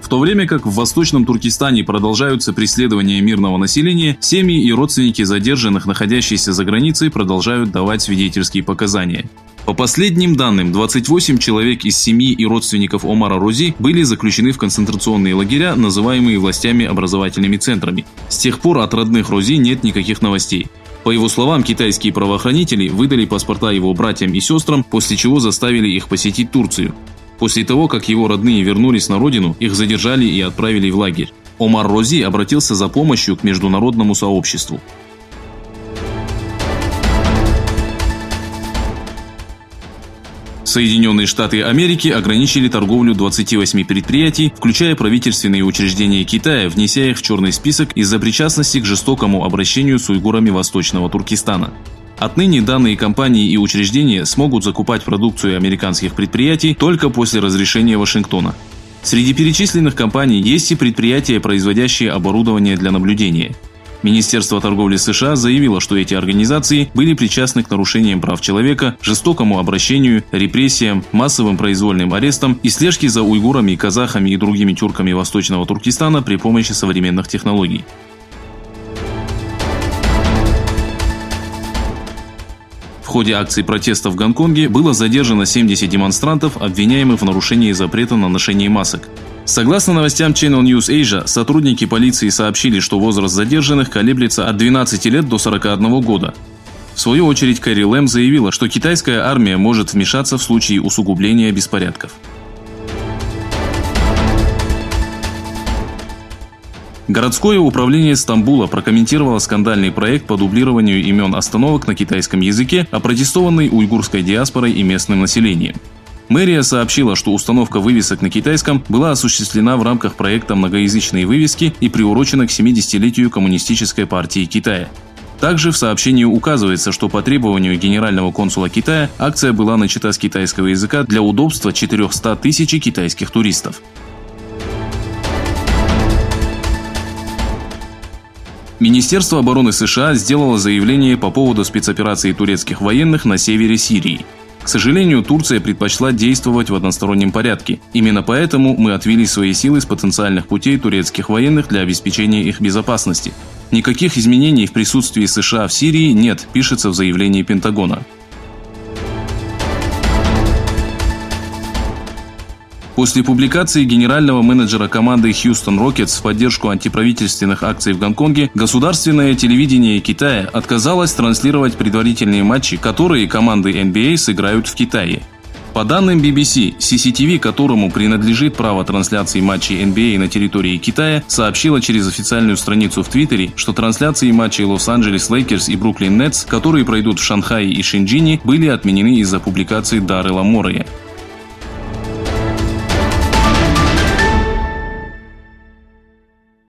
В то время как в Восточном Туркестане продолжаются преследования мирного населения, семьи и родственники задержанных, находящиеся за границей, продолжают давать свидетельские показания. По последним данным, 28 человек из семьи и родственников Омара Рози были заключены в концентрационные лагеря, называемые властями образовательными центрами. С тех пор от родных Рози нет никаких новостей. По его словам, китайские правоохранители выдали паспорта его братьям и сестрам, после чего заставили их посетить Турцию. После того, как его родные вернулись на родину, их задержали и отправили в лагерь. Омар Рози обратился за помощью к международному сообществу. Соединенные Штаты Америки ограничили торговлю 28 предприятий, включая правительственные учреждения Китая, внеся их в черный список из-за причастности к жестокому обращению с уйгурами Восточного Туркестана. Отныне данные компании и учреждения смогут закупать продукцию американских предприятий только после разрешения Вашингтона. Среди перечисленных компаний есть и предприятия, производящие оборудование для наблюдения. Министерство торговли США заявило, что эти организации были причастны к нарушениям прав человека, жестокому обращению, репрессиям, массовым произвольным арестам и слежке за уйгурами, казахами и другими тюрками Восточного Туркестана при помощи современных технологий. В ходе акций протеста в Гонконге было задержано 70 демонстрантов, обвиняемых в нарушении запрета на ношение масок. Согласно новостям Channel News Asia, сотрудники полиции сообщили, что возраст задержанных колеблется от 12 лет до 41 года. В свою очередь, Кэрри Лэм заявила, что китайская армия может вмешаться в случае усугубления беспорядков. Городское управление Стамбула прокомментировало скандальный проект по дублированию имен остановок на китайском языке, опротестованный уйгурской диаспорой и местным населением. Мэрия сообщила, что установка вывесок на китайском была осуществлена в рамках проекта «Многоязычные вывески» и приурочена к 70-летию Коммунистической партии Китая. Также в сообщении указывается, что по требованию генерального консула Китая акция была начата с китайского языка для удобства 400 тысяч китайских туристов. Министерство обороны США сделало заявление по поводу спецоперации турецких военных на севере Сирии. К сожалению, Турция предпочла действовать в одностороннем порядке. Именно поэтому мы отвели свои силы с потенциальных путей турецких военных для обеспечения их безопасности. Никаких изменений в присутствии США в Сирии нет, пишется в заявлении Пентагона. После публикации генерального менеджера команды Houston Rockets в поддержку антиправительственных акций в Гонконге, государственное телевидение Китая отказалось транслировать предварительные матчи, которые команды NBA сыграют в Китае. По данным BBC, CCTV, которому принадлежит право трансляции матчей NBA на территории Китая, сообщила через официальную страницу в Твиттере, что трансляции матчей Лос-Анджелес Лейкерс и Бруклин Нетс, которые пройдут в Шанхае и Шэньчжине, были отменены из-за публикации Даррела Моррея.